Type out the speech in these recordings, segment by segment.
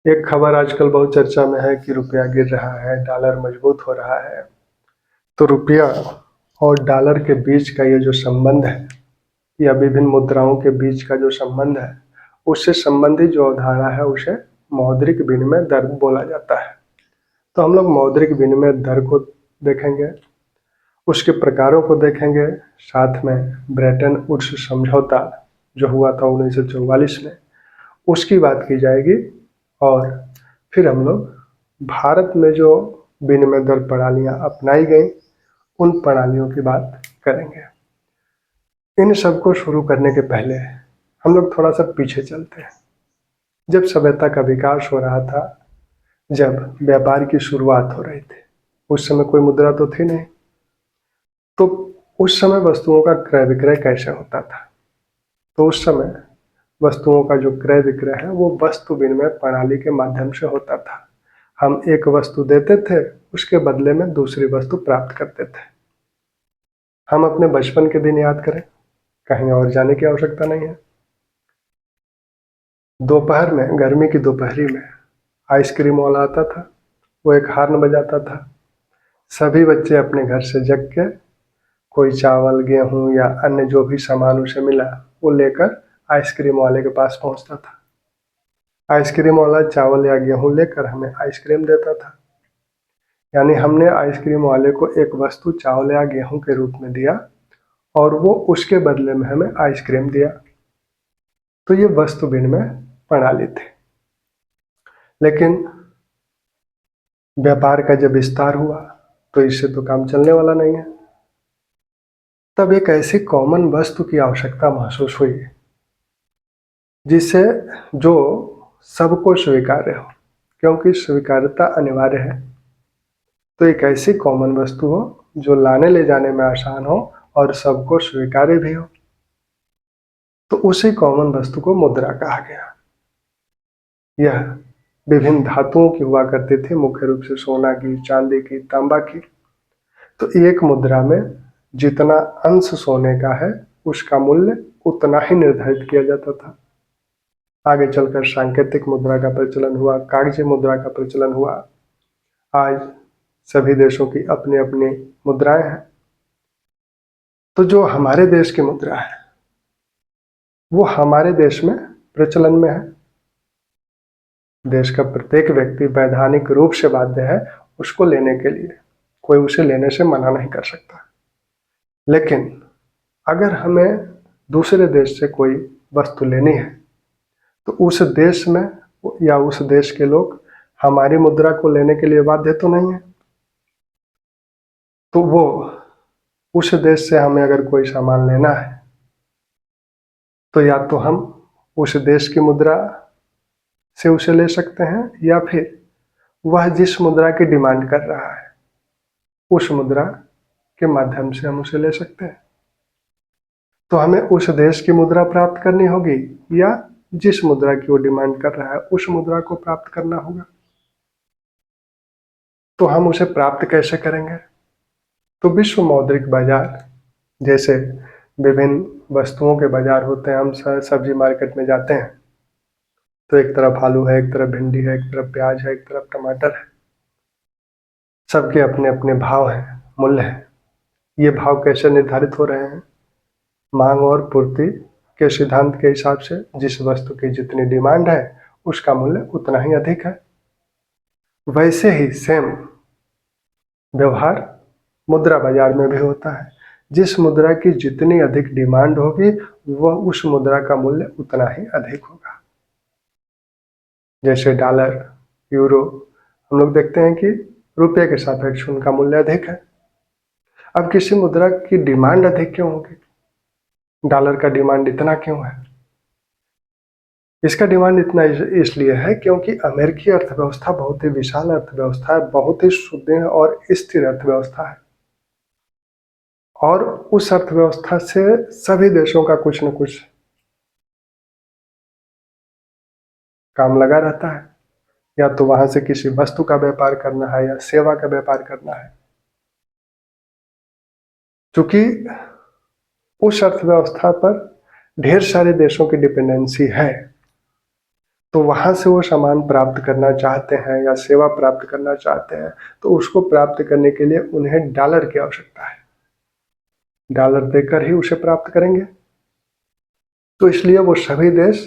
एक खबर आजकल बहुत चर्चा में है कि रुपया गिर रहा है, डॉलर मजबूत हो रहा है। तो रुपया और डॉलर के बीच का ये जो संबंध है या विभिन्न मुद्राओं के बीच का जो संबंध है, उससे संबंधित जो अवधारणा है उसे मौद्रिक विनिमय दर बोला जाता है। तो हम लोग मौद्रिक विनिमय दर को देखेंगे, उसके प्रकारों को देखेंगे, साथ में ब्रेटन वुड्स समझौता जो हुआ था 1944 में उसकी बात की जाएगी। और फिर हम लोग भारत में जो विनिमय दर प्रणालियाँ अपनाई गई उन प्रणालियों की बात करेंगे। इन सब को शुरू करने के पहले हम लोग थोड़ा सा पीछे चलते हैं। जब सभ्यता का विकास हो रहा था, जब व्यापार की शुरुआत हो रही थी, उस समय कोई मुद्रा तो थी नहीं। तो उस समय वस्तुओं का क्रय विक्रय कैसे होता था? तो उस समय वस्तुओं का जो क्रय विक्रय है वो वस्तु विनिमय प्रणाली के माध्यम से होता था। हम एक वस्तु देते थे, उसके बदले में दूसरी वस्तु प्राप्त करते थे। हम अपने बचपन के दिन याद करें, कहीं और जाने की आवश्यकता नहीं है। दोपहर में, गर्मी की दोपहरी में आइसक्रीम वाला आता था, वो एक हार्न बजाता था। सभी बच्चे अपने घर से जग के कोई चावल, गेहूं या अन्य जो भी सामान उसे मिला वो लेकर आइसक्रीम वाले के पास पहुंचता था। आइसक्रीम वाला चावल या गेहूं लेकर हमें आइसक्रीम देता था। यानी हमने आइसक्रीम वाले को एक वस्तु चावल या गेहूं के रूप में दिया और वो उसके बदले में हमें आइसक्रीम दिया। तो ये वस्तु विनिमय प्रणाली थी। लेकिन व्यापार का जब विस्तार हुआ तो इससे तो काम चलने वाला नहीं है। तब एक ऐसी कॉमन वस्तु की आवश्यकता महसूस हुई जिसे जो सबको स्वीकार्य हो, क्योंकि स्वीकार्यता अनिवार्य है। तो एक ऐसी कॉमन वस्तु हो जो लाने ले जाने में आसान हो और सबको स्वीकार्य भी हो। तो उसी कॉमन वस्तु को मुद्रा कहा गया। यह विभिन्न धातुओं की हुआ करती थी, मुख्य रूप से सोना की, चांदी की, तांबा की। तो एक मुद्रा में जितना अंश सोने का है उसका मूल्य उतना ही निर्धारित किया जाता था। आगे चलकर सांकेतिक मुद्रा का प्रचलन हुआ, कागजी मुद्रा का प्रचलन हुआ। आज सभी देशों की अपनी अपनी मुद्राएं हैं। तो जो हमारे देश की मुद्रा है वो हमारे देश में प्रचलन में है। देश का प्रत्येक व्यक्ति वैधानिक रूप से बाध्य है उसको लेने के लिए, कोई उसे लेने से मना नहीं कर सकता। लेकिन अगर हमें दूसरे देश से कोई वस्तु लेनी है तो उस देश में या उस देश के लोग हमारी मुद्रा को लेने के लिए बाध्य तो नहीं है। तो वो उस देश से हमें अगर कोई सामान लेना है तो या तो हम उस देश की मुद्रा से उसे ले सकते हैं या फिर वह जिस मुद्रा की डिमांड कर रहा है उस मुद्रा के माध्यम से हम उसे ले सकते हैं। तो हमें उस देश की मुद्रा प्राप्त करनी होगी या जिस मुद्रा की वो डिमांड कर रहा है उस मुद्रा को प्राप्त करना होगा। तो हम उसे प्राप्त कैसे करेंगे? तो विश्व मौद्रिक बाजार जैसे विभिन्न वस्तुओं के बाजार होते हैं। हम सब्जी मार्केट में जाते हैं तो एक तरफ आलू है, एक तरफ भिंडी है, एक तरफ प्याज है, एक तरफ टमाटर है। सबके अपने अपने भाव हैं, मूल्य हैं। ये भाव कैसे निर्धारित हो रहे हैं? मांग और पूर्ति के सिद्धांत के हिसाब से जिस वस्तु की जितनी डिमांड है उसका मूल्य उतना ही अधिक है। वैसे ही सेम व्यवहार मुद्रा बाजार में भी होता है। जिस मुद्रा की जितनी अधिक डिमांड होगी वह उस मुद्रा का मूल्य उतना ही अधिक होगा। जैसे डॉलर, यूरो, हम लोग देखते हैं कि रुपये के सापेक्ष उनका मूल्य अधिक है। अब किसी मुद्रा की डिमांड अधिक क्यों होगी? डॉलर का डिमांड इतना क्यों है? इसका डिमांड इतना इसलिए है क्योंकि अमेरिकी अर्थव्यवस्था बहुत ही विशाल अर्थव्यवस्था है, बहुत ही सुदृढ़ और स्थिर अर्थव्यवस्था है। और उस अर्थव्यवस्था से सभी देशों का कुछ न कुछ काम लगा रहता है। या तो वहां से किसी वस्तु का व्यापार करना है या सेवा का व्यापार करना है। क्योंकि उस अर्थव्यवस्था पर ढेर सारे देशों की डिपेंडेंसी है, तो वहाँ से वो सामान प्राप्त करना चाहते हैं या सेवा प्राप्त करना चाहते हैं, तो उसको प्राप्त करने के लिए उन्हें डॉलर की आवश्यकता है। डॉलर देकर ही उसे प्राप्त करेंगे। तो इसलिए वो सभी देश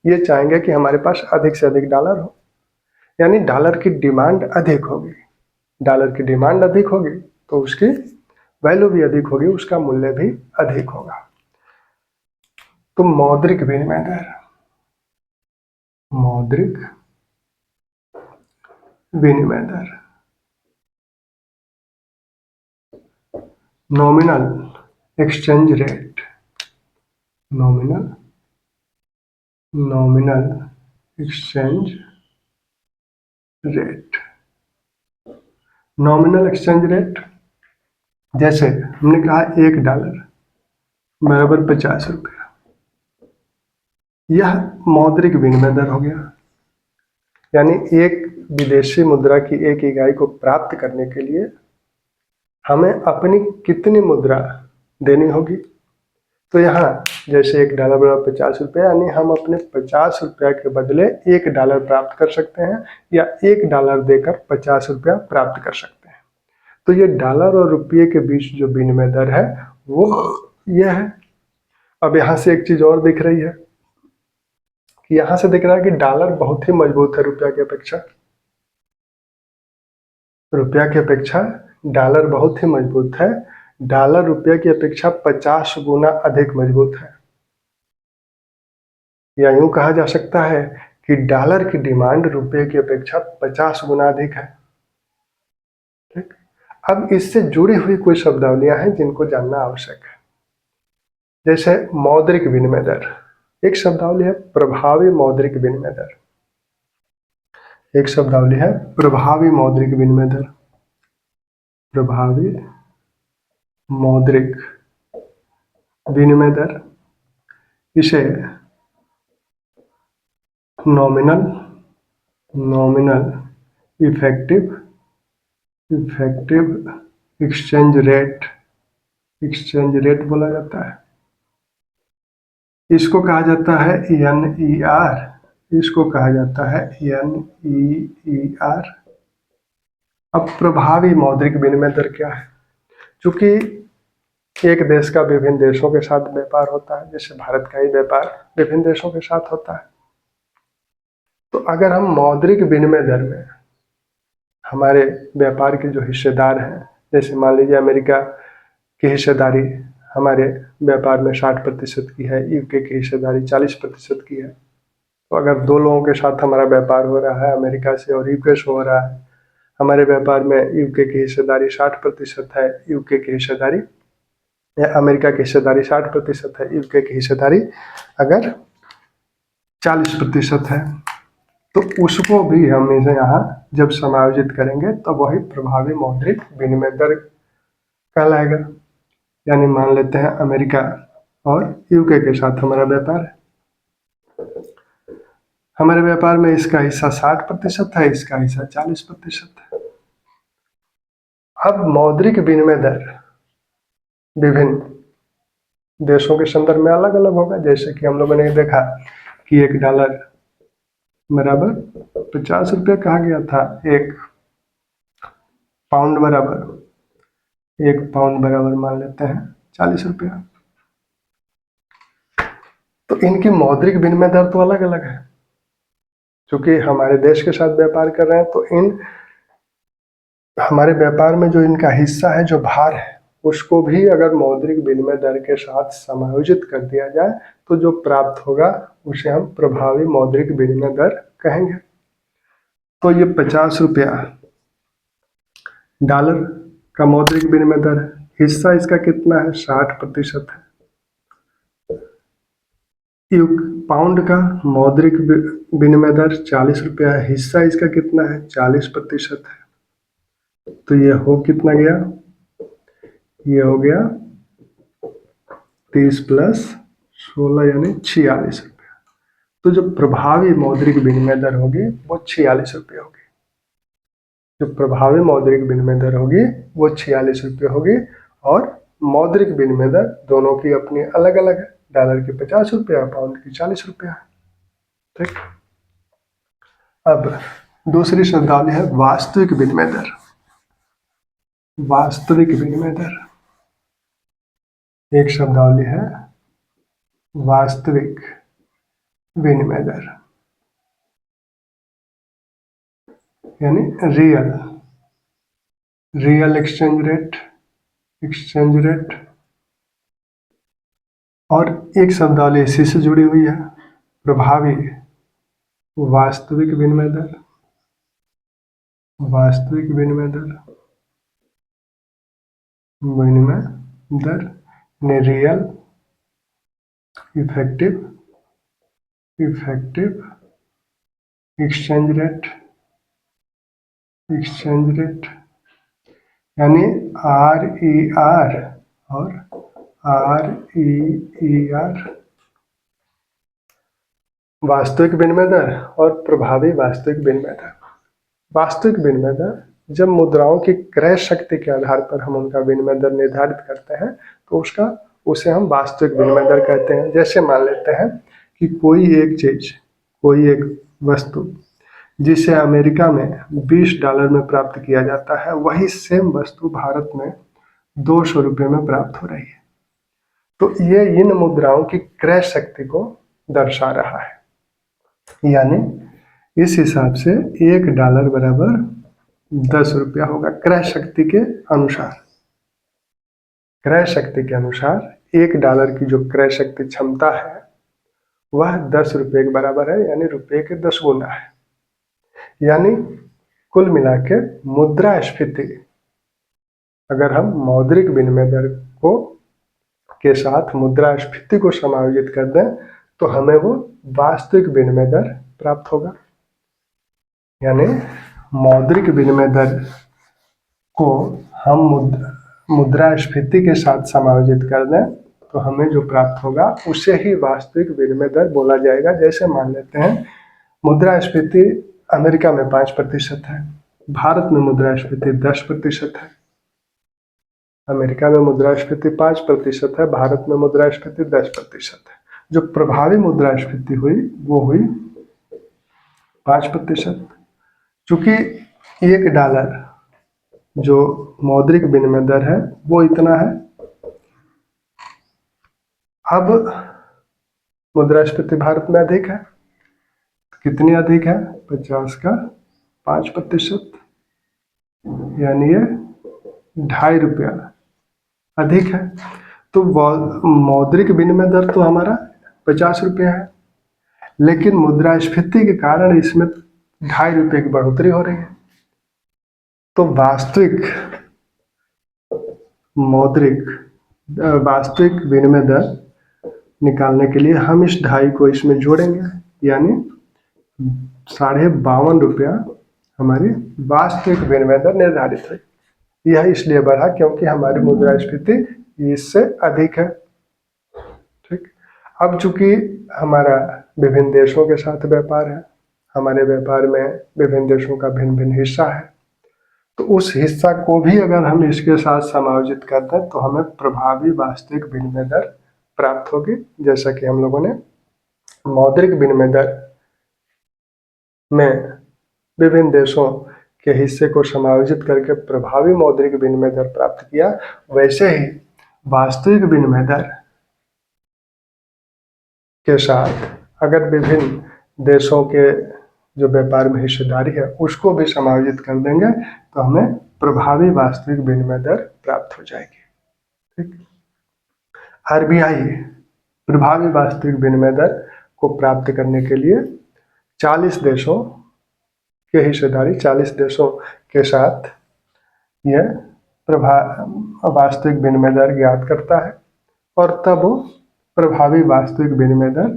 ये चाहेंगे कि हमारे पास अधिक से अधिक डॉलर हो, यानी डॉलर की डिमांड अधिक होगी। डॉलर की डिमांड अधिक होगी तो उसकी वैल्यू भी अधिक होगी, उसका मूल्य भी अधिक होगा। तो मौद्रिक विनिमय दर, मौद्रिक विनिमय दर, nominal exchange rate, nominal exchange rate. Nominal exchange rate, जैसे हमने कहा $1 बराबर 50 रुपया, यह मौद्रिक विनिमय दर हो गया। यानी एक विदेशी मुद्रा की एक इकाई को प्राप्त करने के लिए हमें अपनी कितनी मुद्रा देनी होगी। तो यहाँ जैसे $1 बराबर 50 रुपया, यानी हम अपने 50 रुपया के बदले $1 प्राप्त कर सकते हैं या $1 देकर 50 रुपया प्राप्त कर सकते हैं। तो ये डॉलर और रुपये के बीच जो विनिमय दर है वो यह है। अब यहाँ से एक चीज और दिख रही है कि यहाँ से दिख रहा है कि डॉलर बहुत ही मजबूत है रुपया की अपेक्षा। रुपया की अपेक्षा डॉलर बहुत ही मजबूत है। डॉलर रुपये की अपेक्षा 50 गुना अधिक मजबूत है। या यूं कहा जा सकता है कि डॉलर की डिमांड रुपये की अपेक्षा 50 गुना अधिक है। ठीक, अब इससे जुड़ी हुई कुछ शब्दावलियां हैं जिनको जानना आवश्यक है। जैसे मौद्रिक विनिमय दर, एक शब्दावली है प्रभावी मौद्रिक विनिमय दर। एक शब्दावली है प्रभावी मौद्रिक विनिमय दर। प्रभावी मौद्रिक विनिमय दर, इसे नॉमिनल इफेक्टिव एक्सचेंज रेट बोला जाता है। इसको कहा जाता है NER, इसको कहा जाता है NEER। अब प्रभावी मौद्रिक विनिमय दर क्या है? चूंकि एक देश का विभिन्न देशों के साथ व्यापार होता है, जैसे भारत का ही व्यापार विभिन्न देशों के साथ होता है, तो अगर हम मौद्रिक विनिमय दर में हमारे व्यापार के जो हिस्सेदार हैं, जैसे मान लीजिए अमेरिका की हिस्सेदारी हमारे व्यापार में 60% की है, यूके की हिस्सेदारी 40% की है। तो अगर दो लोगों के साथ हमारा व्यापार हो रहा है, अमेरिका से और यूके से हो रहा है, हमारे व्यापार में यूके की हिस्सेदारी 60% है, यूके की हिस्सेदारी या अमेरिका की हिस्सेदारी 60% है, यूके की हिस्सेदारी अगर 40% है, तो उसको भी हम इसे यहाँ जब समायोजित करेंगे तो वही प्रभावी मौद्रिक विनिमय दर कहलाएगा। यानी मान लेते हैं अमेरिका और यूके के साथ हमारा व्यापार है। हमारे व्यापार में इसका हिस्सा 60% है, इसका हिस्सा 40% है। अब मौद्रिक विनिमय दर विभिन्न देशों के संदर्भ में अलग अलग होगा। जैसे कि हम लोगों ने देखा कि $1 बराबर 50 रुपये कहा गया था, एक पाउंड बराबर मान लेते हैं 40 रुपया। तो इनकी मौद्रिक विनिमय दर तो अलग अलग है। क्योंकि हमारे देश के साथ व्यापार कर रहे हैं, तो इन हमारे व्यापार में जो इनका हिस्सा है, जो भार है, उसको भी अगर मौद्रिक विनिमय दर के साथ समायोजित कर दिया जाए तो जो प्राप्त होगा उसे हम प्रभावी मौद्रिक विनिमय दर कहेंगे। तो ये 50 रुपया डॉलर का मौद्रिक विनिमय दर है। हिस्सा इसका कितना है? 60% है। पाउंड का मौद्रिक विनिमय दर 40 रुपया है, हिस्सा इसका कितना है? 40% है। तो ये हो कितना गया? ये हो गया 30 + 16 यानी 46 रुपया। तो जो प्रभावी मौद्रिक विनिमय दर होगी वो 46 रुपये होगी। जो प्रभावी मौद्रिक विनिमय दर होगी वो 46 रुपये होगी। और मौद्रिक विनिमय दर दोनों की अपनी अलग अलग है। डॉलर की 50 रुपया, पाउंड की 40 रुपया है। ठीक। अब दूसरी शब्दावली है वास्तविक विनिमय दर। वास्तविक विनिमय दर एक शब्दावली है वास्तविक विनिमय दर, यानी रियल एक्सचेंज रेट। और एक शब्दावली इसी से जुड़ी हुई है प्रभावी वास्तविक विनिमय दर। वास्तविक विनिमय दर ने रियल इफेक्टिव एक्सचेंज रेट यानी RER और REER, वास्तविक विनिमय दर और प्रभावी वास्तविक विनिमय दर। वास्तविक विनिमय दर जब मुद्राओं की क्रय शक्ति के आधार पर हम उनका विनिमय दर निर्धारित करते हैं तो उसे हम वास्तविक विनिमय दर कहते हैं। जैसे मान लेते हैं कि कोई एक वस्तु जिसे अमेरिका में $20 में प्राप्त किया जाता है, वही सेम वस्तु भारत में 200 रुपये में प्राप्त हो रही है। तो ये इन मुद्राओं की क्रय शक्ति को दर्शा रहा है। यानी इस हिसाब से $1 बराबर 10 रुपया होगा क्रय शक्ति के अनुसार। क्रय शक्ति के अनुसार $1 की जो क्रय शक्ति क्षमता है वह 10 रुपये के बराबर है, यानी रुपये के 10 गुना है। यानी कुल मिला के मुद्रास्फीति, अगर हम मौद्रिक विनिमय दर को के साथ मुद्रास्फीति को समायोजित कर दें तो हमें वो वास्तविक विनिमय दर प्राप्त होगा। यानी मौद्रिक विनिमय दर को हम मुद्रास्फीति के साथ समायोजित कर दें तो हमें जो प्राप्त होगा उसे ही वास्तविक विनिमय दर बोला जाएगा। जैसे मान लेते हैं मुद्रास्फीति अमेरिका में 5% है, भारत में मुद्रास्फीति 10% है। अमेरिका में मुद्रास्फीति 5% है, भारत में मुद्रास्फीति 10% है। जो प्रभावी मुद्रास्फीति हुई वो हुई 5%। चूंकि $1 जो मौद्रिक विनिमय दर है वो इतना है। अब मुद्रास्फीति भारत में अधिक है, कितनी अधिक है? 50 का 5%, यानी ये ₹2.5 अधिक है। तो मौद्रिक विनिमय दर तो हमारा 50 रुपया है, लेकिन मुद्रास्फीति के कारण इसमें ₹2.5 की बढ़ोतरी हो रही है। तो वास्तविक विनिमय दर निकालने के लिए हम इस 2.5 को इसमें जोड़ेंगे, यानी ₹52.5 हमारी वास्तविक विनिमय दर निर्धारित है। यह इसलिए बढ़ा क्योंकि हमारी मुद्रास्फीति इससे अधिक है। ठीक। अब चूंकि हमारा विभिन्न देशों के साथ व्यापार है, हमारे व्यापार में विभिन्न देशों का भिन्न भिन्न हिस्सा है, तो उस हिस्सा को भी अगर हम इसके साथ समायोजित कर दें तो हमें प्रभावी वास्तविक विनिमय दर प्राप्त होगी। जैसा कि हम लोगों ने मौद्रिक विनिमय दर में विभिन्न देशों के हिस्से को समायोजित करके प्रभावी मौद्रिक विनिमय दर प्राप्त किया, वैसे ही वास्तविक विनिमय दर के साथ अगर विभिन्न देशों के जो व्यापार में हिस्सेदारी है उसको भी समायोजित कर देंगे तो हमें प्रभावी वास्तविक विनिमय दर प्राप्त हो जाएगी। ठीक। RBI प्रभावी वास्तविक विनिमय दर को प्राप्त करने के लिए 40 देशों के हिस्सेदारी 40 देशों के साथ यह वास्तविक विनिमय दर ज्ञात करता है और तब वो प्रभावी वास्तविक विनिमय दर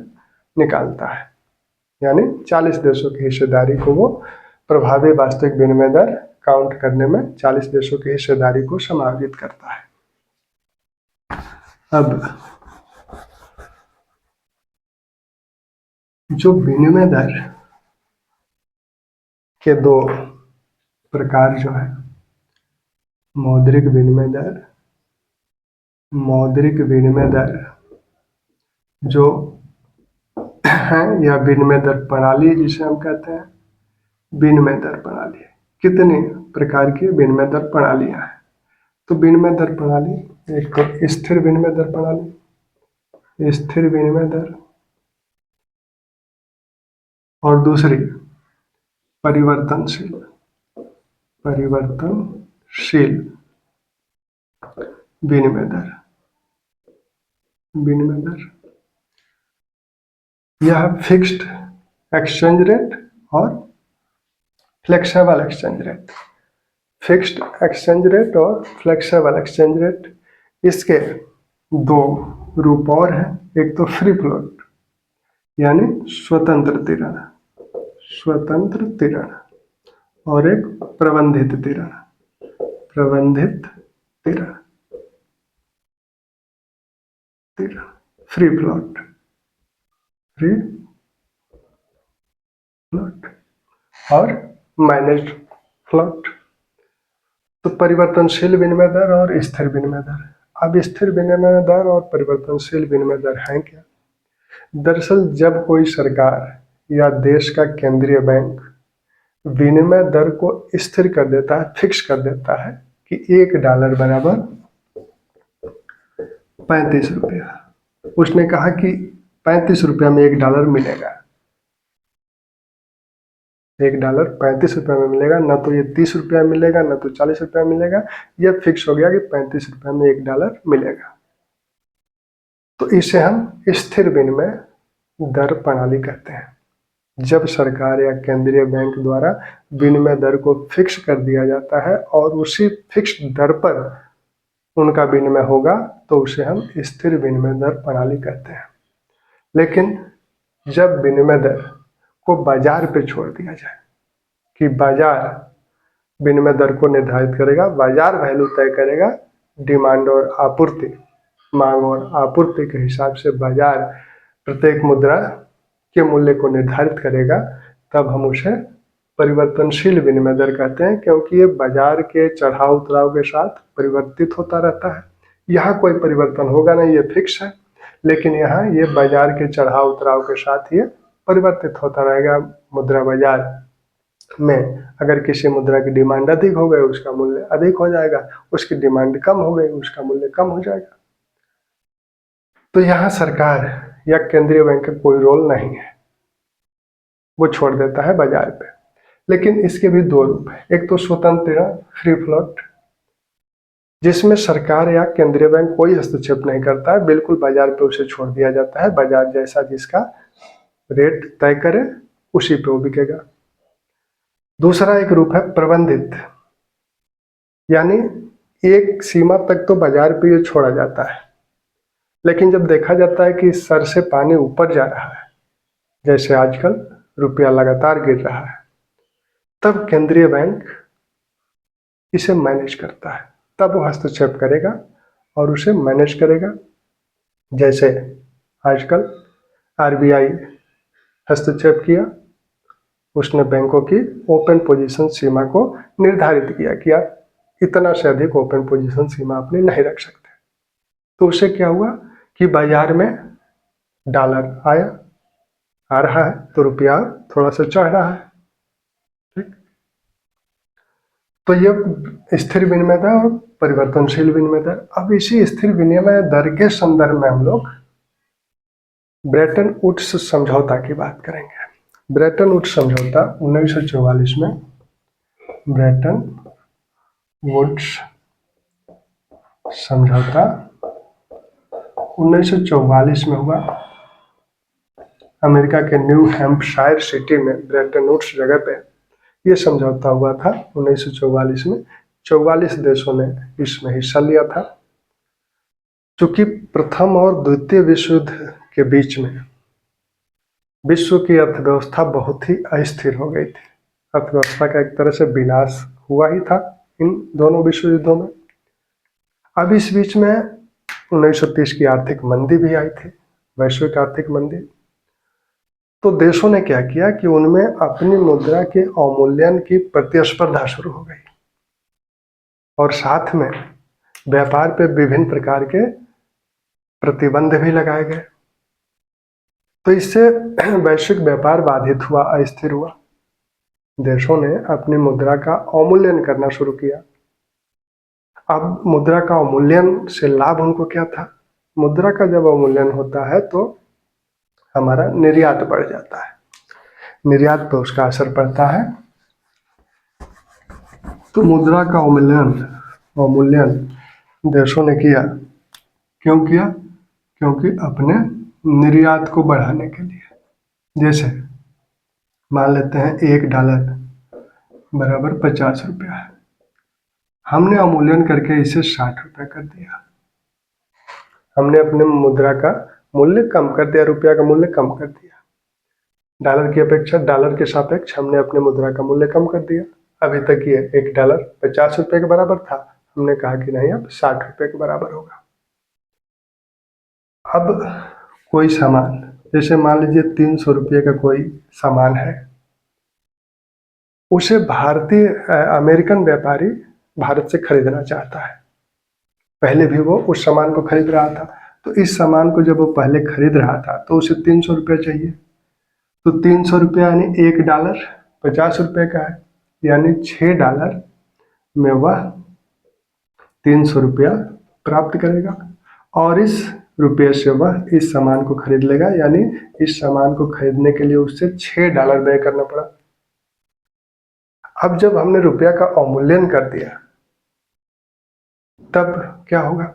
निकालता है। यानी 40 देशों की हिस्सेदारी को वो प्रभावी वास्तविक विनिमय दर काउंट करने में 40 देशों की हिस्सेदारी को समायोजित करता है। अब जो विनिमय दर के 2 प्रकार जो है, मौद्रिक विनिमय दर जो है या विनिमय दर प्रणाली जिसे हम कहते हैं, विनिमय दर प्रणाली है। कितने प्रकार की विनिमय दर प्रणालियां हैं? तो विनिमय दर प्रणाली, एक तो स्थिर विनिमय दर प्रणाली, स्थिर विनिमय दर, और दूसरी परिवर्तनशील, परिवर्तनशील विनिमय दर, विनिमय दर। यह फिक्स्ड एक्सचेंज रेट और flexible exchange rate, fixed exchange rate और फ्लेक्सिबल एक्सचेंज रेट, इसके दो रूप और हैं। एक तो फ्री फ्लोट यानी स्वतंत्र तिरण, स्वतंत्र तिरण, और एक प्रबंधित तिरण, प्रबंधित तिरण, तिरण, फ्री फ्लोट, फ्री फ्लोट और मैनेज्ड फ्लोट। तो परिवर्तनशील विनिमय दर और स्थिर विनिमय दर। अब स्थिर विनिमय दर और परिवर्तनशील विनिमय दर हैं क्या? दरअसल जब कोई सरकार या देश का केंद्रीय बैंक विनिमय दर को स्थिर कर देता है, फिक्स कर देता है कि $1 बराबर 35 रुपया, उसने कहा कि 35 रुपया में $1 मिलेगा, $1 35 रुपये में मिलेगा, ना तो ये 30 रुपया मिलेगा, ना तो 40 रुपया मिलेगा, यह फिक्स हो गया कि 35 रुपये में $1 मिलेगा। तो इसे हम स्थिर विनिमय दर प्रणाली कहते हैं। जब सरकार या केंद्रीय बैंक द्वारा विनिमय दर को फिक्स कर दिया जाता है और उसी फिक्स दर पर उनका विनिमय होगा तो उसे हम स्थिर विनिमय दर प्रणाली कहते हैं। लेकिन जब विनिमय दर को बाजार पे छोड़ दिया जाए कि बाजार विनिमय दर को निर्धारित करेगा, बाजार वैल्यू तय करेगा, डिमांड और आपूर्ति, मांग और आपूर्ति के हिसाब से बाजार प्रत्येक मुद्रा के मूल्य को निर्धारित करेगा, तब हम उसे परिवर्तनशील विनिमय दर कहते हैं, क्योंकि ये बाजार के चढ़ाव उतराव के साथ परिवर्तित होता रहता है। यहाँ कोई परिवर्तन होगा नहीं, ये फिक्स है, लेकिन यहाँ ये बाजार के चढ़ाव उतराव के साथ ये परिवर्तित होता रहेगा। मुद्रा बाजार में अगर किसी मुद्रा की डिमांड अधिक हो गई, उसका मूल्य अधिक हो जाएगा, उसकी डिमांड कम हो गई, उसका मूल्य कम हो जाएगा। तो यहाँ सरकार या केंद्रीय बैंक का कोई रोल नहीं है, वो छोड़ देता है बाजार पे। लेकिन इसके भी दो रूप हैं। एक तो स्वतंत्र फ्री फ्लोट, जिसमें सरकार या केंद्रीय बैंक कोई हस्तक्षेप नहीं करता है, बिल्कुल बाजार पे उसे छोड़ दिया जाता है, बाजार जैसा जिसका रेट तय करे उसी पे वो बिकेगा। दूसरा एक रूप है प्रबंधित, यानी एक सीमा तक तो बाजार पे ये छोड़ा जाता है, लेकिन जब देखा जाता है कि सर से पानी ऊपर जा रहा है, जैसे आजकल रुपया लगातार गिर रहा है, तब केंद्रीय बैंक इसे मैनेज करता है, तब वो हस्तक्षेप करेगा और उसे मैनेज करेगा। जैसे आजकल आरबीआई हस्तक्षेप किया, उसने बैंकों की ओपन पोजीशन सीमा को निर्धारित किया कि आप इतना से अधिक ओपन पोजीशन सीमा अपनी नहीं रख सकते। तो उससे क्या हुआ कि बाजार में डॉलर आ रहा है, तो रुपया थोड़ा सा चढ़ रहा है। ठीक, तो ये स्थिर विनिमय दर और परिवर्तनशील विनिमय दर। अब इसी स्थिर विनिमय दर के संदर्भ में हम लोग ब्रेटन वुड्स समझौता की बात करेंगे। ब्रेटन वुड्स समझौता 1944 में, ब्रेटन वुड्स समझौता 1944 में हुआ। अमेरिका के न्यू हैम्पशायर सिटी में ब्रेटन वुड्स जगह पे ये समझौता हुआ था 1944 में। 44 देशों ने इसमें हिस्सा लिया था। चूंकि प्रथम और द्वितीय विश्व युद्ध के बीच में विश्व की अर्थव्यवस्था बहुत ही अस्थिर हो गई थी। अर्थव्यवस्था का एक तरह से विनाश हुआ ही था इन दोनों विश्व युद्धों में। अब इस बीच में 1930 की आर्थिक मंदी भी आई थी, वैश्विक आर्थिक मंदी। तो देशों ने क्या किया कि उनमें अपनी मुद्रा के अवमूल्यन की प्रतिस्पर्धा शुरू हो गई और साथ में व्यापार पे विभिन्न प्रकार के प्रतिबंध भी लगाए गए। तो इससे वैश्विक व्यापार बाधित हुआ, अस्थिर हुआ। देशों ने अपनी मुद्रा का अवमूल्यन करना शुरू किया। अब मुद्रा का अवमूल्यन से लाभ उनको क्या था? मुद्रा का जब अवमूल्यन होता है तो हमारा निर्यात बढ़ जाता है, निर्यात पर उसका असर पड़ता है। तो मुद्रा का अवमूल्यन देशों ने किया। क्यों किया? क्योंकि अपने निर्यात को बढ़ाने के लिए। जैसे मान लेते हैं $1 बराबर 50 रुपया है, हमने अवमूल्यन करके इसे 60 रुपया कर दिया। हमने अपने मुद्रा का मूल्य कम कर दिया, रुपया का मूल्य कम कर दिया। डॉलर की अपेक्षा, डॉलर के सापेक्ष हमने अपने मुद्रा का मूल्य कम कर दिया। अभी तक ये $1 50 रुपये के बराबर था, हमने कहा कि नहीं, अब 60 रुपये के बराबर होगा। अब कोई सामान, जैसे मान लीजिए 300 रुपये का कोई सामान है, उसे अमेरिकन व्यापारी भारत से खरीदना चाहता है। पहले भी वो उस सामान को खरीद रहा था, तो इस सामान को जब वो पहले खरीद रहा था तो उसे 300 रुपये चाहिए। तो 300 रुपया यानी $1 50 रुपये का है, यानी $6 में वह 300 रुपया प्राप्त करेगा और इस रुपये से वह इस सामान को खरीद लेगा। यानी इस सामान को खरीदने के लिए उससे $6 व्यय करना पड़ा। अब जब हमने रुपया का अवमूल्यन कर दिया तब क्या होगा?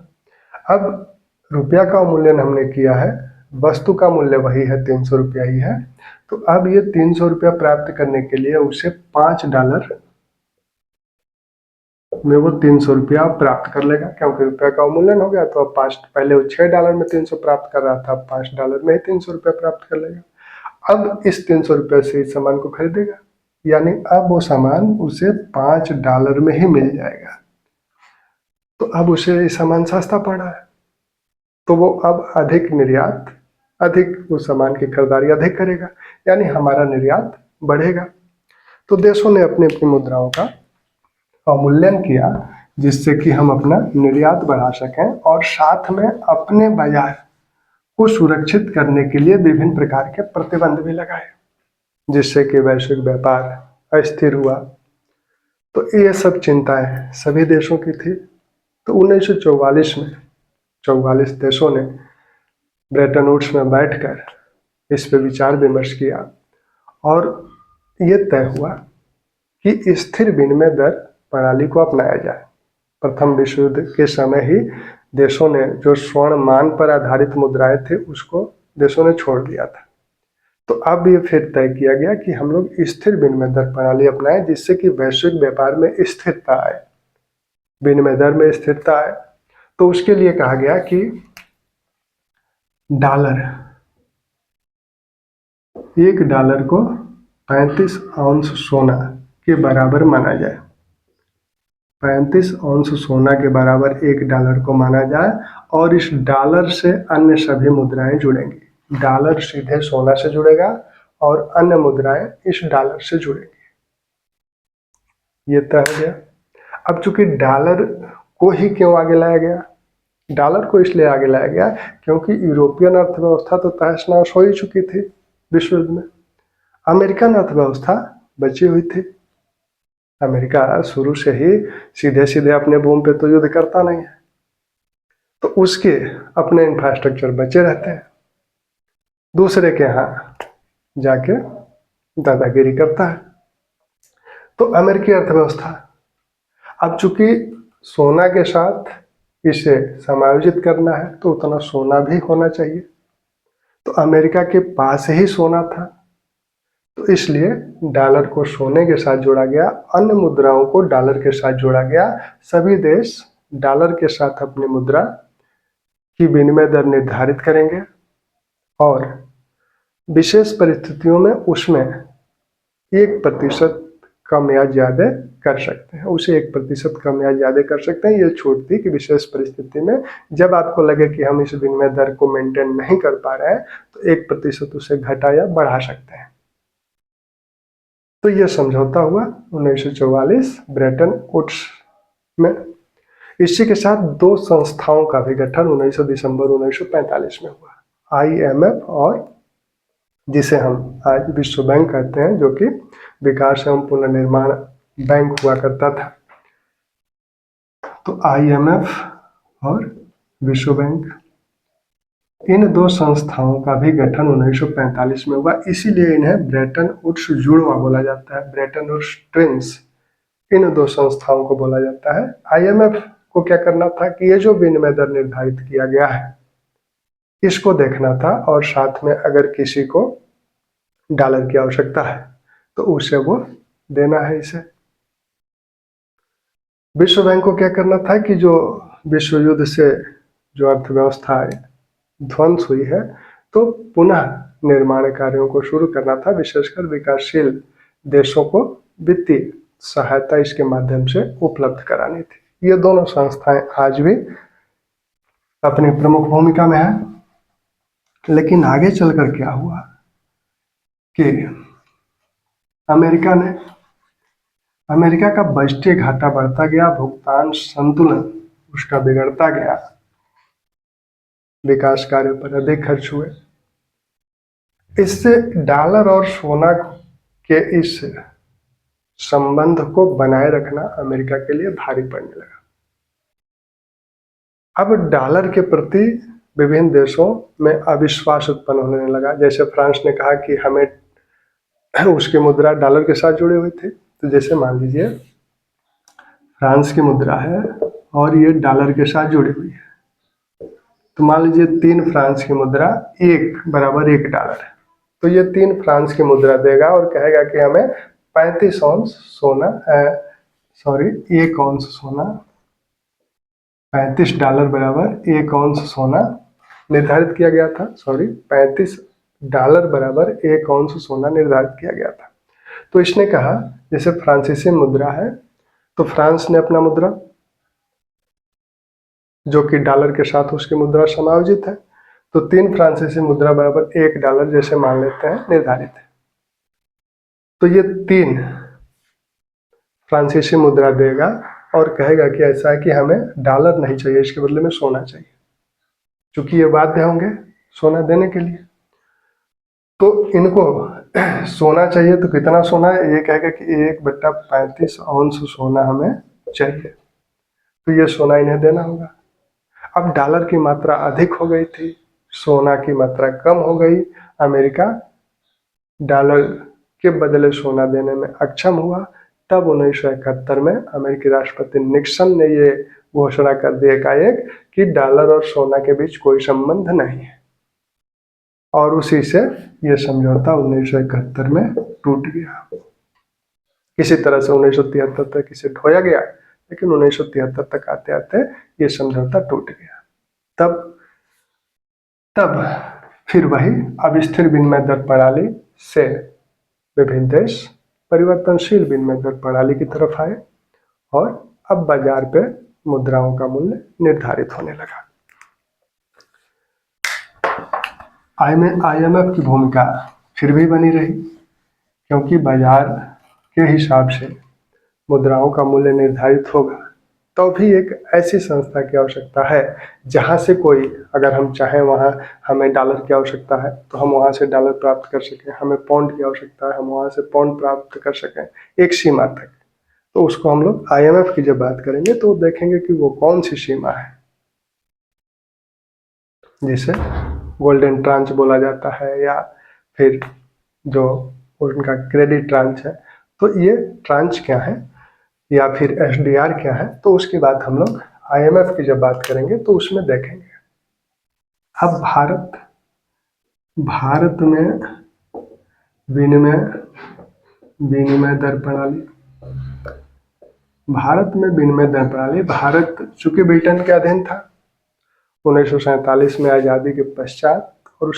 अब रुपया का अवमूल्यन हमने किया है, वस्तु का मूल्य वही है, 300 रुपया ही है। तो अब ये 300 रुपया प्राप्त करने के लिए उसे $5 में वो 300 रुपया प्राप्त कर लेगा, क्योंकि रुपया का अवमूल्यन हो गया। तो अब पहले वो $6 में 300 प्राप्त कर रहा था, अब $5 में ही 300 रुपया प्राप्त कर लेगा। अब इस 300 रुपये से इस सामान को खरीदेगा, यानी अब वो सामान उसे $5 में ही मिल जाएगा। तो अब उसे ये सामान सस्ता पड़ा है, तो वो अब अधिक निर्यात, अधिक उस सामान की खरीदारी अधिक करेगा, यानी हमारा निर्यात बढ़ेगा। तो देशों ने अपनी अपनी मुद्राओं का अवमूल्यन किया, जिससे कि हम अपना निर्यात बढ़ा सकें और साथ में अपने बाजार को सुरक्षित करने के लिए विभिन्न प्रकार के प्रतिबंध भी लगाए, जिससे कि वैश्विक व्यापार अस्थिर हुआ। तो ये सब चिंताएं सभी देशों की थी। तो 1944 में 44 देशों ने ब्रेटन वुड्स में बैठकर इस पर विचार विमर्श किया और ये तय हुआ कि स्थिर विनिमय दर प्रणाली को अपनाया जाए। प्रथम विश्व युद्ध के समय ही देशों ने जो स्वर्ण मान पर आधारित मुद्राएं थे उसको देशों ने छोड़ दिया था। तो अब ये फिर तय किया गया कि हम लोग स्थिर विनिमय दर प्रणाली अपनाएं, जिससे कि वैश्विक व्यापार में स्थिरता आए, विनिमय दर में स्थिरता आए। तो उसके लिए कहा गया कि $1 को 35 औंस सोना के बराबर माना जाए। 35 औंस सोना के बराबर $1 को माना जाए और इस डॉलर से अन्य सभी मुद्राएं जुड़ेंगी। डॉलर सीधे सोना से जुड़ेगा और अन्य मुद्राएं इस डॉलर से जुड़ेंगी। ये तय हो गया। अब चूंकि डॉलर को ही क्यों आगे लाया गया? डॉलर को इसलिए आगे लाया गया क्योंकि यूरोपियन अर्थव्यवस्था तो तहस नहस हो ही चुकी थी विश्व युद्ध में। अमेरिकन अर्थव्यवस्था बची हुई थी। अमेरिका शुरू से ही सीधे सीधे अपने भूमि पे तो युद्ध करता नहीं है, तो उसके अपने इंफ्रास्ट्रक्चर बचे रहते हैं, दूसरे के यहाँ जाके दादागिरी करता है। तो अमेरिकी अर्थव्यवस्था, अब चूंकि सोना के साथ इसे समायोजित करना है तो उतना सोना भी होना चाहिए। तो अमेरिका के पास ही सोना था, तो इसलिए डॉलर को सोने के साथ जोड़ा गया, अन्य मुद्राओं को डॉलर के साथ जोड़ा गया। सभी देश डॉलर के साथ अपनी मुद्रा की विनिमय दर निर्धारित करेंगे और विशेष परिस्थितियों में उसमें 1% कम या ज्यादा कर सकते हैं, उसे 1% कम या ज्यादा कर सकते हैं। ये छूट थी कि विशेष परिस्थिति में जब आपको लगे कि हम इस विनिमय दर को मेंटेन नहीं कर पा रहे हैं तो 1% उसे घटा या बढ़ा सकते हैं। तो यह समझौता हुआ 1944 ब्रेटन वुड्स में। इसी के साथ दो संस्थाओं का भी गठन 19 दिसंबर 1945 में हुआ, IMF और जिसे हम आज विश्व बैंक कहते हैं, जो कि विकास एवं पुनर्निर्माण बैंक हुआ करता था। तो IMF और विश्व बैंक, इन दो संस्थाओं का भी गठन 1945 में हुआ, इसीलिए इन्हें ब्रेटन वुड्स जुड़वा बोला जाता है, ब्रेटन वुड्स ट्विंस, इन दो संस्थाओं को बोला जाता है। IMF को क्या करना था कि ये जो विनिमय दर निर्धारित किया गया है इसको देखना था, और साथ में अगर किसी को डॉलर की आवश्यकता है तो उसे वो देना है इसे। विश्व बैंक को क्या करना था कि जो विश्व युद्ध से जो अर्थव्यवस्था ध्वंस हुई है तो पुनः निर्माण कार्यों को शुरू करना था, विशेषकर विकासशील देशों को वित्तीय सहायता इसके माध्यम से उपलब्ध करानी थी। ये दोनों संस्थाएं आज भी अपनी प्रमुख भूमिका में है। लेकिन आगे चलकर क्या हुआ कि अमेरिका का बजटीय घाटा बढ़ता गया, भुगतान संतुलन उसका बिगड़ता गया, विकास कार्यों पर अधिक खर्च हुए। इससे डॉलर और सोना के इस संबंध को बनाए रखना अमेरिका के लिए भारी पड़ने लगा। अब डॉलर के प्रति विभिन्न देशों में अविश्वास उत्पन्न होने लगा। जैसे फ्रांस ने कहा कि हमें, उसकी मुद्रा डॉलर के साथ जुड़ी हुई थी, तो जैसे मान लीजिए फ्रांस की मुद्रा है और ये डॉलर के साथ जुड़ी हुई है, तो मान लीजिए 3 फ्रांस की मुद्रा 1 बराबर 1 डॉलर है, तो ये 3 फ्रांस की मुद्रा देगा और कहेगा कि हमें 35 औंस सोना, 1 औंस सोना, 35 डॉलर बराबर 1 औंस सोना निर्धारित किया गया था। 35 डॉलर बराबर 1 औंस सोना निर्धारित किया गया था। तो इसने कहा, जैसे फ्रांसीसी मुद्रा है तो फ्रांस ने अपना मुद्रा जो कि डॉलर के साथ उसकी मुद्रा समायोजित है, तो 3 फ्रांसीसी मुद्रा बराबर 1 डॉलर जैसे मान लेते हैं निर्धारित है, तो ये 3 फ्रांसीसी मुद्रा देगा और कहेगा कि ऐसा है कि हमें डॉलर नहीं चाहिए, इसके बदले में सोना चाहिए, क्योंकि ये बाध्य होंगे सोना देने के लिए। तो इनको सोना चाहिए, तो कितना सोना है, ये कहेगा कि 1/35 औंस सोना हमें चाहिए, तो ये सोना इन्हें देना होगा। अब डॉलर की मात्रा अधिक हो गई थी, सोना की मात्रा कम हो गई, अमेरिका डॉलर के बदले सोना देने में अक्षम हुआ। तब 1971 में अमेरिकी राष्ट्रपति निक्सन ने ये घोषणा कर दी एकाएक कि डॉलर और सोना के बीच कोई संबंध नहीं है, और उसी से ये समझौता 1971 में टूट गया। किसी तरह से 1973 तक इसे ढोया गया, लेकिन 1973 तक आते आते ये समझौता टूट गया। तब फिर वही अविस्थिर विनिमय दर प्रणाली से विभिन्न देश परिवर्तनशील विनिमय दर प्रणाली की तरफ आए, और अब बाजार पे मुद्राओं का मूल्य निर्धारित होने लगा। IMF की भूमिका फिर भी बनी रही, क्योंकि बाजार के हिसाब से मुद्राओं का मूल्य निर्धारित होगा, तो भी एक ऐसी संस्था की आवश्यकता है जहां से कोई, अगर हम चाहें वहां हमें डॉलर की आवश्यकता है तो हम वहां से डॉलर प्राप्त कर सकें, हमें पाउंड की आवश्यकता है हम वहां से पाउंड प्राप्त कर सकें एक सीमा तक। तो उसको हम लोग IMF की जब बात करेंगे तो देखेंगे कि वो कौन सी सीमा है, जिसे गोल्डन ट्रांच बोला जाता है, या फिर जो उनका क्रेडिट ट्रांच है। तो ये ट्रांच क्या है या फिर SDR क्या है, तो उसकी बात हम लोग IMF की जब बात करेंगे तो उसमें देखेंगे। अब भारत में विनिमय दर प्रणाली, भारत चूंकि ब्रिटेन के अधीन था 1947 में आज़ादी के पश्चात, और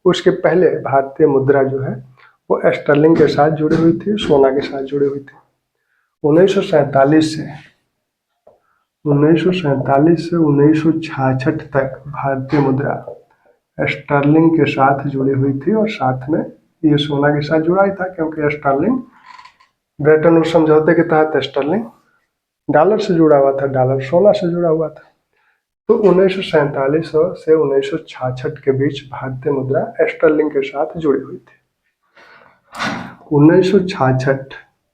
उसके पहले भारतीय मुद्रा जो है वो स्टर्लिंग के साथ जुड़ी हुई थी, सोना के साथ जुड़ी हुई थी। 1947 से 1966 तक भारतीय मुद्रा स्टर्लिंग के साथ जुड़ी हुई थी, और साथ में ये सोना के साथ जुड़ा ही था, क्योंकि स्टर्लिंग ब्रेटन वुड्स समझौते के तहत स्टर्लिंग डॉलर से जुड़ा हुआ था, डॉलर सोना से जुड़ा हुआ था। तो 1947 से 1966 के बीच भारतीय मुद्रा स्टर्लिंग के साथ जुड़ी हुई थी। 1966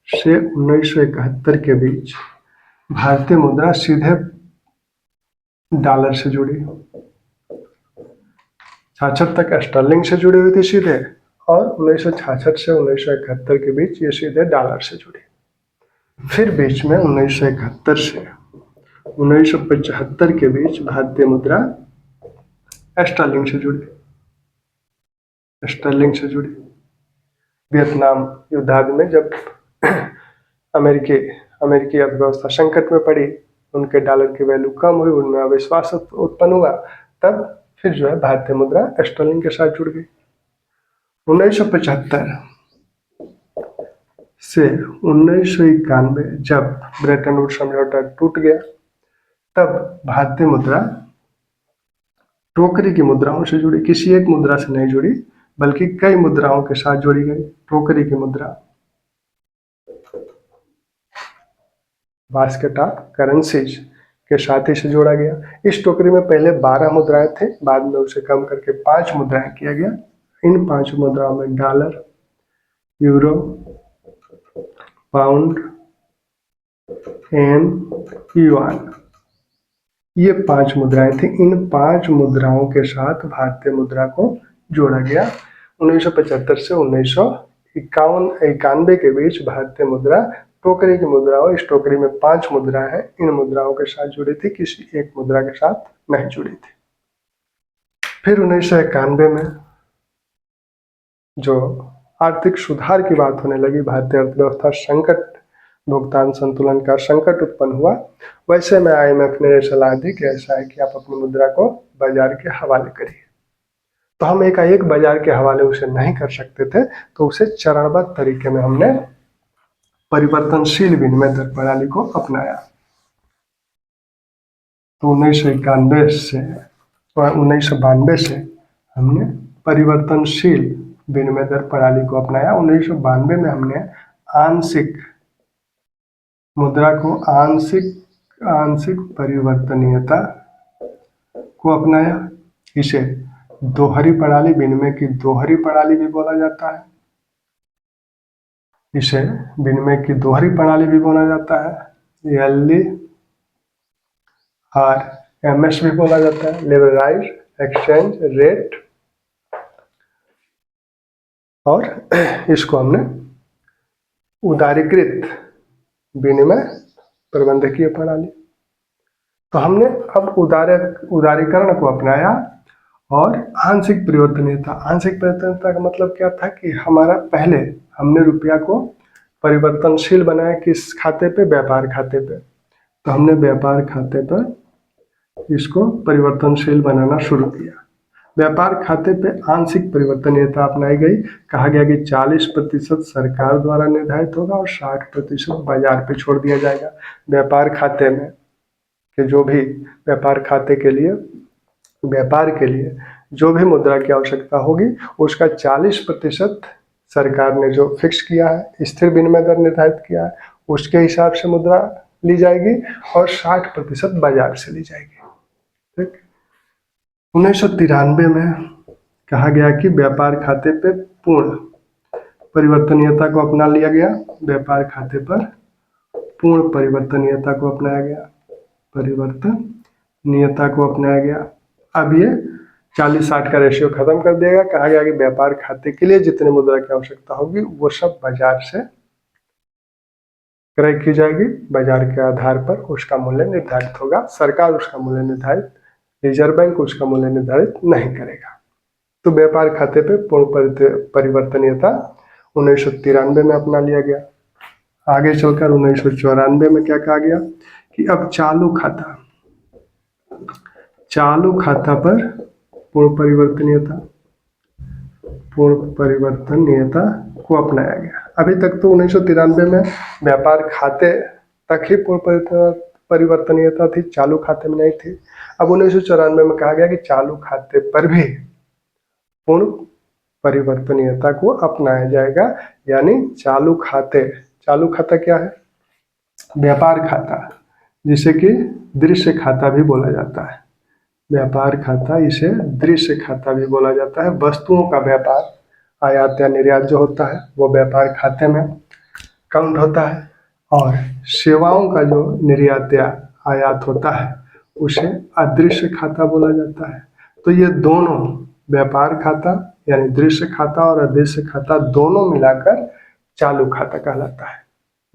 से 1971 के बीच भारतीय मुद्रा सीधे डॉलर से जुड़ी। 66 तक स्टर्लिंग से जुड़ी हुई थी सीधे, और 1966 से 1971 के बीच ये सीधे डॉलर से जुड़ी। फिर बीच में 1971 से 1975 के बीच भारतीय मुद्रा स्टर्लिंग से जुड़ी। वियतनाम युद्ध में जब अमेरिकी अर्थव्यवस्था संकट में पड़ी, उनके डॉलर की वैल्यू कम हुई, उनमें अविश्वास उत्पन्न हुआ, तब फिर जो है भारतीय मुद्रा स्टर्लिंग के साथ जुड़ गई। 1975 से 1991 जब ब्रेटन वुड्स समझौता टूट गया, तब भारतीय मुद्रा टोकरी की मुद्राओं से जुड़ी। किसी एक मुद्रा से नहीं जुड़ी, बल्कि कई मुद्राओं के साथ जोड़ी गई। टोकरी की मुद्रा, बास्केट ऑफ करेंसीज के साथ ही से जोड़ा गया। इस टोकरी में पहले 12 मुद्राएं थे, बाद में उसे कम करके 5 मुद्राएं किया गया। इन 5 मुद्राओं में डॉलर, यूरो, पाउंड, येन, युआन, ये 5 मुद्राएं थी। इन 5 मुद्राओं के साथ भारतीय मुद्रा को जोड़ा गया। 1975 से 1991 के बीच भारतीय मुद्रा टोकरी की मुद्राओं, इस टोकरी में 5 मुद्राएं हैं, इन मुद्राओं के साथ जुड़ी थी, किसी एक मुद्रा के साथ नहीं जुड़ी थी। फिर 1991 में जो आर्थिक सुधार की बात होने लगी, भारतीय अर्थव्यवस्था संकट, भुगतान संतुलन का संकट उत्पन्न हुआ, वैसे में IMF ने सलाह दी कि ऐसा है कि आप अपनी मुद्रा को बाजार के हवाले करिए। तो हम एकाएक बाजार के हवाले उसे नहीं कर सकते थे, तो उसे चरणबद्ध तरीके में हमने परिवर्तनशील विनिमय दर प्रणाली को अपनाया। तो 1992 से हमने परिवर्तनशील विनिमय दर प्रणाली को अपनाया। 1992 में हमने आंशिक मुद्रा को आंशिक परिवर्तनीयता को अपनाया। इसे दोहरी प्रणाली, विनिमय की दोहरी प्रणाली भी बोला जाता है। इसे विनिमय की दोहरी प्रणाली भी बोला जाता है, LERMS भी बोला जाता है, लिबरलाइज्ड एक्सचेंज रेट। और इसको हमने उदारीकृत विनिमय प्रबंधकीय प्रणाली। तो हमने अब उदारीकरण को अपनाया। और आंशिक परिवर्तनीयता का मतलब क्या था कि हमारा पहले हमने रुपया को परिवर्तनशील बनाया, किस खाते पे? व्यापार खाते पे। तो हमने व्यापार खाते पर इसको परिवर्तनशील बनाना शुरू किया। व्यापार खाते पे आंशिक परिवर्तनीयता अपनाई गई। कहा गया कि 40% सरकार द्वारा निर्धारित होगा और 60% बाजार पे छोड़ दिया जाएगा। व्यापार खाते में कि जो भी व्यापार खाते के लिए, व्यापार के लिए जो भी मुद्रा की आवश्यकता होगी, उसका 40% सरकार ने जो फिक्स किया है, स्थिर विनिमय दर निर्धारित किया है, उसके हिसाब से मुद्रा ली जाएगी और 60% बाजार से ली जाएगी। ठीक। 1993 में कहा गया कि व्यापार खाते पे पूर्ण परिवर्तनीयता को अपना लिया गया। व्यापार खाते पर पूर्ण परिवर्तनीयता को अपनाया गया, परिवर्तनीयता को अपनाया गया। अब ये 40-60 का रेशियो खत्म कर देगा। कहा गया कि व्यापार खाते के लिए जितने मुद्रा की आवश्यकता होगी वो सब बाजार से क्रय की जाएगी। बाजार के आधार पर उसका मूल्य निर्धारित होगा। सरकार उसका मूल्य निर्धारित, रिजर्व बैंक उसका मूल्य निर्धारित नहीं करेगा। तो व्यापार खाते पे पूर्ण परिवर्तनीयता 1993 में अपना लिया गया। आगे चलकर 1994 में क्या कहा गया कि अब चालू खाता पर पूर्ण परिवर्तनीयता को अपनाया गया। अभी तक तो 1993 में व्यापार खाते तक ही पूर्ण परिवर्तनीयता थी, चालू खाते में नहीं थी। अब 1994 में कहा गया कि चालू खाते पर भी पूर्ण परिवर्तनीयता को अपनाया जाएगा। यानी चालू खाता क्या है? व्यापार खाता, जिसे कि दृश्य खाता भी बोला जाता है। व्यापार खाता, इसे दृश्य खाता भी बोला जाता है। वस्तुओं का व्यापार, आयात या निर्यात जो होता है वो व्यापार खाते में काउंट होता है, और सेवाओं का जो निर्यात या आयात होता है उसे अदृश्य खाता बोला जाता है। तो ये दोनों, व्यापार खाता यानी दृश्य खाता और अदृश्य खाता, दोनों मिलाकर चालू खाता कहलाता है।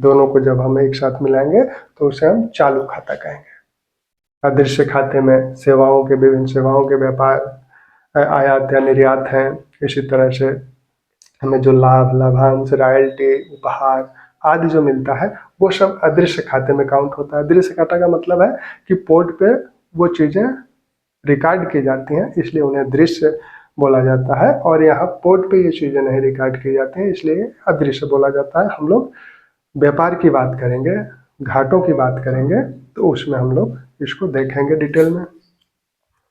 दोनों को जब हम एक साथ मिलाएंगे तो उसे हम चालू खाता कहेंगे। अदृश्य खाते में सेवाओं के, विभिन्न सेवाओं के व्यापार, आयात या निर्यात हैं। इसी तरह से हमें जो लाभ, लाभांश, रॉयल्टी, उपहार आदि जो मिलता है वो सब अदृश्य खाते में काउंट होता है। अदृश्य खाता का मतलब है कि पोर्ट पे वो चीज़ें रिकॉर्ड की जाती हैं, इसलिए उन्हें दृश्य बोला जाता है, और यहाँ पोर्ट पे ये चीज़ें नहीं रिकॉर्ड की जाती हैं, इसलिए अदृश्य बोला जाता है। हम लोग व्यापार की बात करेंगे, घाटों की बात करेंगे, तो उसमें हम लोग इसको देखेंगे डिटेल में।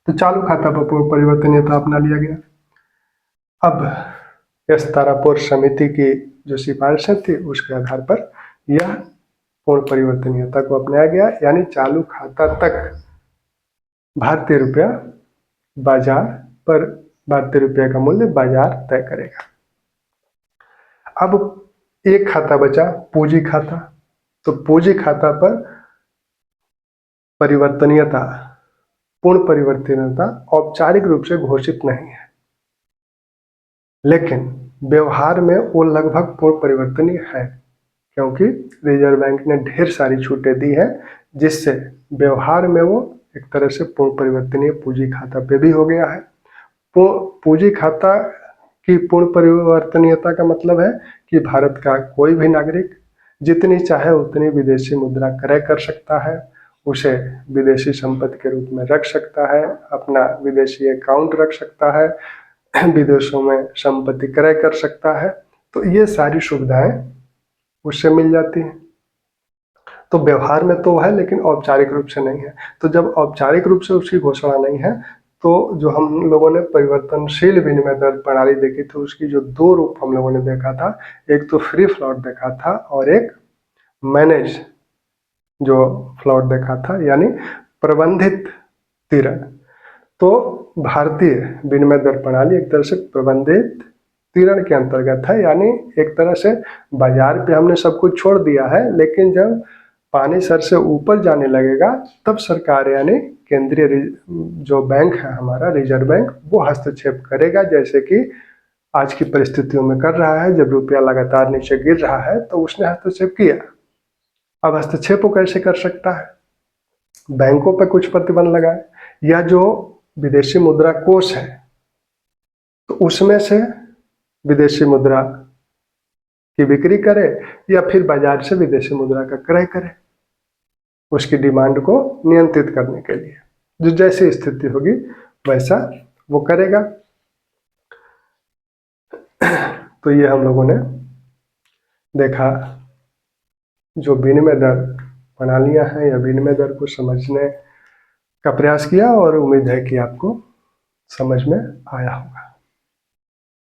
तो चालू खाता पर पूर्ण परिवर्तनीयता अपना लिया गया। अब एस तारापुर समिति की जो सिफारिशें थी उसके आधार पर यह पूर्ण परिवर्तनीयता को अपनाया गया, यानी चालू खाता तक भारतीय रुपया बाजार पर, भारतीय रुपये का मूल्य बाजार तय करेगा। अब एक खाता बचा, पूंजी खाता। तो पूंजी खाता पर परिवर्तनीयता, पूर्ण परिवर्तनीयता औपचारिक रूप से घोषित नहीं है, लेकिन व्यवहार में वो लगभग पूर्ण परिवर्तनीय है, क्योंकि रिजर्व बैंक ने ढेर सारी छूटें दी है, जिससे व्यवहार में वो एक तरह से पूर्ण परिवर्तनीय पूंजी खाता पे भी हो गया है। पूंजी खाता की पूर्ण परिवर्तनीयता का मतलब है कि भारत का कोई भी नागरिक जितनी चाहे उतनी विदेशी मुद्रा क्रय कर सकता है, उसे विदेशी संपत्ति के रूप में रख सकता है, अपना विदेशी अकाउंट रख सकता है, विदेशों में संपत्ति क्रय कर सकता है। तो ये सारी सुविधाएं उससे मिल जाती हैं। तो व्यवहार में तो है, लेकिन औपचारिक रूप से नहीं है। तो जब औपचारिक रूप से उसकी घोषणा नहीं है, तो जो हम लोगों ने परिवर्तनशील विनिमय दर प्रणाली देखी थी, उसकी जो दो रूप हम लोगों ने देखा था, एक तो फ्री फ्लोट देखा था और एक मैनेज जो फ्लोट देखा था, यानी प्रबंधित तिरण। तो भारतीय विनिमय दर प्रणाली एक तरह से प्रबंधित तिरण के अंतर्गत है, यानी एक तरह से बाजार पे हमने सब कुछ छोड़ दिया है, लेकिन जब पानी सर से ऊपर जाने लगेगा तब सरकार यानी केंद्रीय जो बैंक है हमारा रिजर्व बैंक, वो हस्तक्षेप करेगा, जैसे कि आज की परिस्थितियों में कर रहा है। जब रुपया लगातार नीचे गिर रहा है तो उसने हस्तक्षेप किया। अब हस्तक्षेप वो कैसे कर सकता है? बैंकों पर कुछ प्रतिबंध लगाए, या जो विदेशी मुद्रा कोष है तो उसमें से विदेशी मुद्रा की बिक्री करे, या फिर बाजार से विदेशी मुद्रा का क्रय करे, उसकी डिमांड को नियंत्रित करने के लिए। जो जैसी स्थिति होगी वैसा वो करेगा। तो ये हम लोगों ने देखा जो विनिमय दर प्रणालियां हैं या विनिमय दर को समझने का प्रयास किया, और उम्मीद है कि आपको समझ में आया होगा।